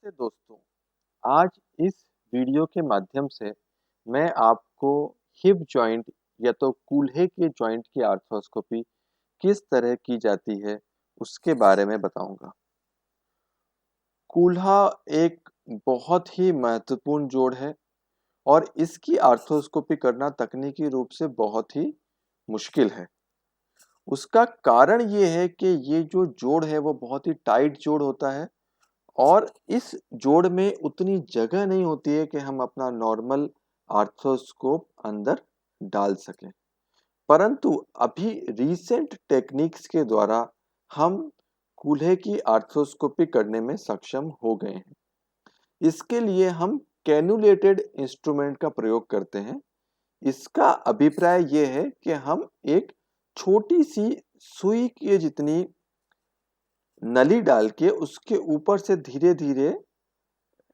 नमस्ते दोस्तों। आज इस वीडियो के माध्यम से मैं आपको हिप जॉइंट या तो कूल्हे के जॉइंट की आर्थ्रोस्कोपी किस तरह की जाती है उसके बारे में बताऊंगा। कूल्हा एक बहुत ही महत्वपूर्ण जोड़ है और इसकी आर्थ्रोस्कोपी करना तकनीकी रूप से बहुत ही मुश्किल है। उसका कारण ये है कि ये जो जोड़ है वो बहुत ही टाइट जोड़ होता है और इस जोड़ में उतनी जगह नहीं होती है कि हम अपना नॉर्मल आर्थ्रोस्कोप अंदर डाल सकें। परंतु अभी रीसेंट टेक्निक्स के द्वारा हम कूल्हे की आर्थ्रोस्कोपी करने में सक्षम हो गए हैं। इसके लिए हम कैनुलेटेड इंस्ट्रूमेंट का प्रयोग करते हैं। इसका अभिप्राय यह है कि हम एक छोटी सी सुई के जितनी नली डाल के उसके ऊपर से धीरे धीरे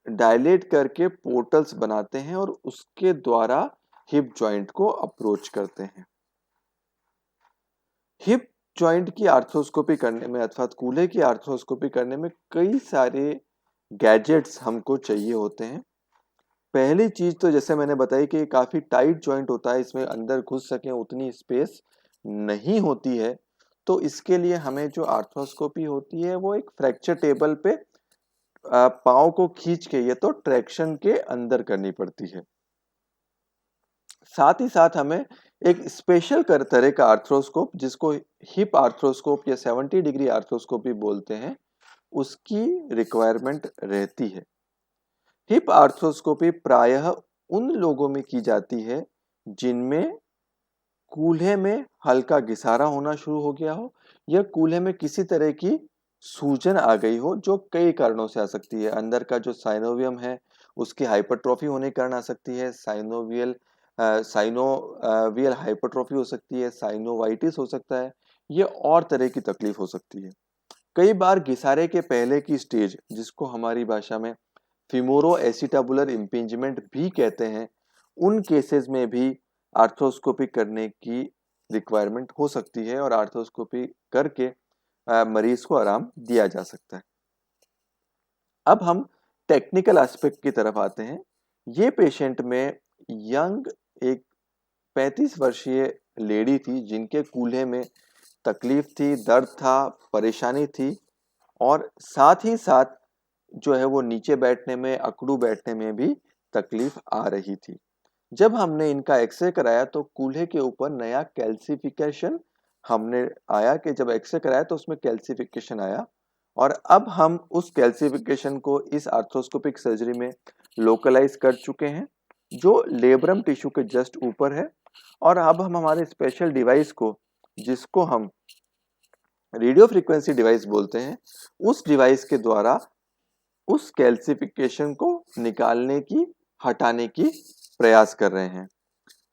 डायलेट करके पोर्टल्स बनाते हैं और उसके द्वारा हिप जॉइंट को अप्रोच करते हैं। हिप जॉइंट की आर्थ्रोस्कोपी करने में अर्थात कूल्हे की आर्थ्रोस्कोपी करने में कई सारे गैजेट्स हमको चाहिए होते हैं। पहली चीज तो जैसे मैंने बताई कि काफी टाइट जॉइंट होता है, इसमें अंदर घुस सके उतनी स्पेस नहीं होती है। तो इसके लिए हमें जो आर्थ्रोस्कोपी होती है वो एक फ्रैक्चर टेबल पे पाँव को खींच के ये तो ट्रैक्शन के अंदर करनी पड़ती है। साथ ही साथ हमें एक स्पेशल तरह का आर्थ्रोस्कोप जिसको हिप आर्थ्रोस्कोप या 70 डिग्री आर्थ्रोस्कोपी बोलते हैं उसकी रिक्वायरमेंट रहती है। हिप आर्थ्रोस्कोपी प्रायः उन लोगों में की जाती है जिनमें कूल्हे में हल्का घिसारा होना शुरू हो गया हो या कूल्हे में किसी तरह की सूजन आ गई हो जो कई कारणों से आ सकती है। अंदर का जो साइनोवियम है उसकी हाइपरट्रॉफी होने के कारण आ सकती है। साइनोवियल हाइपरट्रॉफी हो सकती है, साइनोवाइटिस हो सकता है, ये और तरह की तकलीफ हो सकती है। कई बार घिसारे के पहले की स्टेज जिसको हमारी भाषा में फिमोरो एसिटाबुलर इम्पिंजमेंट भी कहते हैं, उन केसेस में भी आर्थ्रोस्कोपी करने की रिक्वायरमेंट हो सकती है और आर्थ्रोस्कोपी करके मरीज को आराम दिया जा सकता है। अब हम टेक्निकल एस्पेक्ट की तरफ आते हैं। ये पेशेंट में यंग एक 35 वर्षीय लेडी थी जिनके कूल्हे में तकलीफ थी, दर्द था, परेशानी थी और साथ ही साथ जो है वो नीचे बैठने में, अकड़ू बैठने में भी तकलीफ आ रही थी। जब हमने इनका एक्सरे कराया तो कूल्हे के ऊपर नया कैल्सिफिकेशन हमने आया कि जब एक्सरे कराया तो उसमें कैल्सिफिकेशन आया और अब हम उस कैल्सिफिकेशन को इस आर्थ्रोस्कोपिक सर्जरी में लोकलाइज कर चुके हैं जो लेब्रम टिश्यू के जस्ट ऊपर है। और अब हम हमारे स्पेशल डिवाइस को जिसको हम रेडियो फ्रीक्वेंसी डिवाइस बोलते हैं उस डिवाइस के द्वारा उस कैल्सिफिकेशन को निकालने की, हटाने की प्रयास कर रहे हैं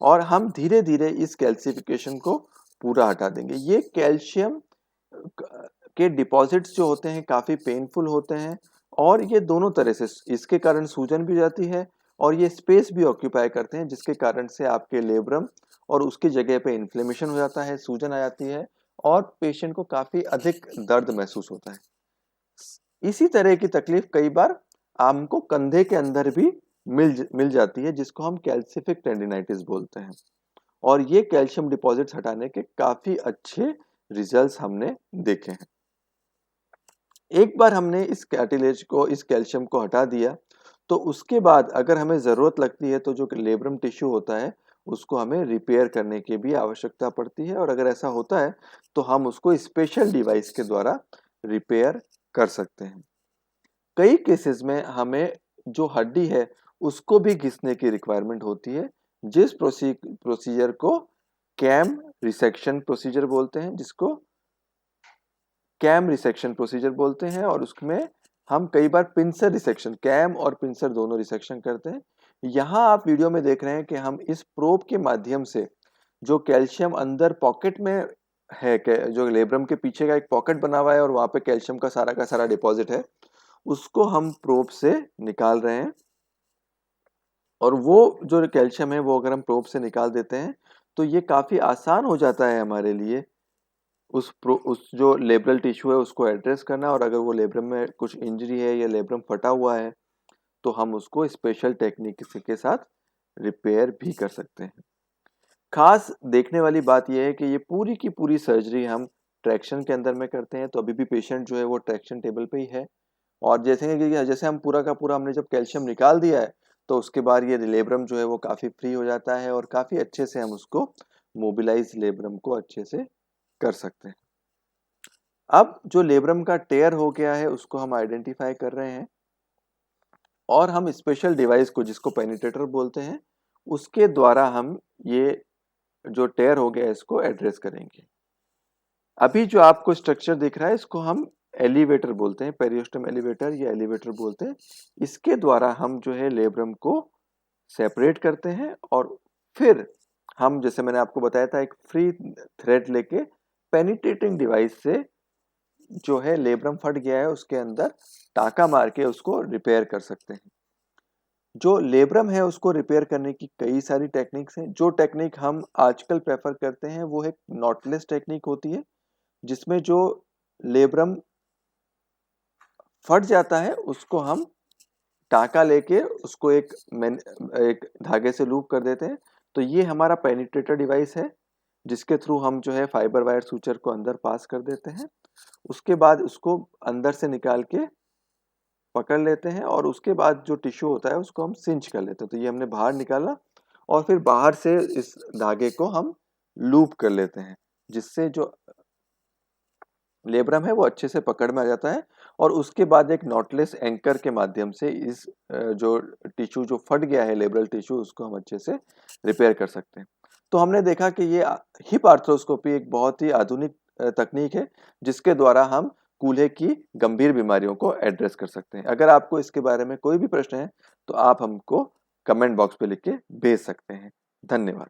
और हम धीरे धीरे इस कैल्सिफिकेशन को पूरा हटा देंगे। ये कैल्शियम के डिपॉजिट्स जो होते हैं काफी पेनफुल होते हैं और ये दोनों तरह से इसके कारण सूजन भी जाती है और ये स्पेस भी ऑक्यूपाई करते हैं जिसके कारण से आपके लेब्रम और उसकी जगह पे इन्फ्लेमेशन हो जाता है, सूजन आ जाती है और पेशेंट को काफी अधिक दर्द महसूस होता है। इसी तरह की तकलीफ कई बार हमको कंधे के अंदर भी मिल जाती है जिसको हम कैल्सिफिक टेंडिनाइटिस बोलते हैं और ये कैल्शियम डिपॉजिट्स हटाने के काफी अच्छे रिजल्ट्स हमने देखे हैं। एक बार हमने इस कैटिलेज को, इस कैल्शियम को हटा दिया तो उसके बाद अगर हमें जरूरत लगती है तो जो लेब्रम टिश्यू होता है उसको हमें रिपेयर करने की भी आवश्यकता पड़ती है और अगर ऐसा होता है तो हम उसको स्पेशल डिवाइस के द्वारा रिपेयर कर सकते हैं। कई केसेस में हमें जो हड्डी है उसको भी घिसने की रिक्वायरमेंट होती है जिस प्रोसीजर को कैम रिसेक्शन प्रोसीजर बोलते हैं, जिसको कैम रिसेक्शन प्रोसीजर बोलते हैं और उसमें हम कई बार पिंसर रिसेक्शन, कैम और पिंसर दोनों रिसेक्शन करते हैं। यहाँ आप वीडियो में देख रहे हैं कि हम इस प्रोब के माध्यम से जो कैल्शियम अंदर पॉकेट में है, जो लेब्रम के पीछे का एक पॉकेट बना हुआ है और वहां पे कैल्शियम का सारा डिपॉजिट है, उसको हम प्रोब से निकाल रहे हैं और वो जो कैल्शियम है वो अगर हम प्रोब से निकाल देते हैं तो ये काफी आसान हो जाता है हमारे लिए उस जो लेब्रल टिश्यू है उसको एड्रेस करना, और अगर वो लेब्रम में कुछ इंजरी है या लेब्रम फटा हुआ है तो हम उसको स्पेशल टेक्निक के साथ रिपेयर भी कर सकते हैं। खास देखने वाली बात यह है कि ये पूरी की पूरी सर्जरी हम ट्रैक्शन के अंदर में करते हैं, तो अभी भी पेशेंट जो है वो ट्रैक्शन टेबल पे ही है, और जैसे हम पूरा का पूरा हमने जब कैल्शियम निकाल दिया है तो उसके बाद ये लेब्रम जो है वो काफ़ी फ्री हो जाता है और काफ़ी अच्छे से हम उसको मोबिलाइज लेब्रम को अच्छे से कर सकते हैं। अब जो लेब्रम का टेयर हो गया है उसको हम आइडेंटिफाई कर रहे हैं, और हम स्पेशल डिवाइस को, जिसको पेनिट्रेटर बोलते हैं, उसके द्वारा हम ये जो टेयर हो गया है इसको एड्रेस करेंगे। अभी जो आपको स्ट्रक्चर दिख रहा है इसको हम एलिवेटर बोलते हैं, पेरियोस्टम एलिवेटर या एलिवेटर बोलते हैं। इसके द्वारा हम जो है लेब्रम को सेपरेट करते हैं, और फिर हम, जैसे मैंने आपको बताया था, एक फ्री थ्रेड लेके पेनिट्रेटिंग डिवाइस से जो है लेब्रम फट गया है उसके अंदर टाका मार के उसको रिपेयर कर सकते हैं। जो लेब्रम है उसको रिपेयर करने की कई सारी टेक्निक्स हैं। जो टेक्निक हम आजकल प्रेफर करते हैं वो एक नॉटलेस टेक्निक होती है, जिसमें जो लेब्रम फट जाता है उसको हम टाँका लेके उसको एक धागे से लूप कर देते हैं। तो ये हमारा पेनिट्रेटर डिवाइस है, जिसके थ्रू हम जो है फाइबर वायर सूचर को अंदर पास कर देते हैं। उसके बाद उसको अंदर से निकाल के पकड़ लेते हैं, और उसके बाद जो टिश्यू होता है उसको हम सिंच कर लेते हैं। तो ये हमने बाहर निकाला, और फिर बाहर से इस धागे को हम लूप कर लेते हैं, जिससे जो लेब्रम है वो अच्छे से पकड़ में आ जाता है, और उसके बाद एक नॉटलेस एंकर के माध्यम से इस जो टिश्यू जो फट गया है लेब्रल टिश्यू उसको हम अच्छे से रिपेयर कर सकते हैं। तो हमने देखा कि ये हिप आर्थ्रोस्कोपी एक बहुत ही आधुनिक तकनीक है, जिसके द्वारा हम कूल्हे की गंभीर बीमारियों को एड्रेस कर सकते हैं। अगर आपको इसके बारे में कोई भी प्रश्न है तो आप हमको कमेंट बॉक्स पे लिख के भेज सकते हैं। धन्यवाद।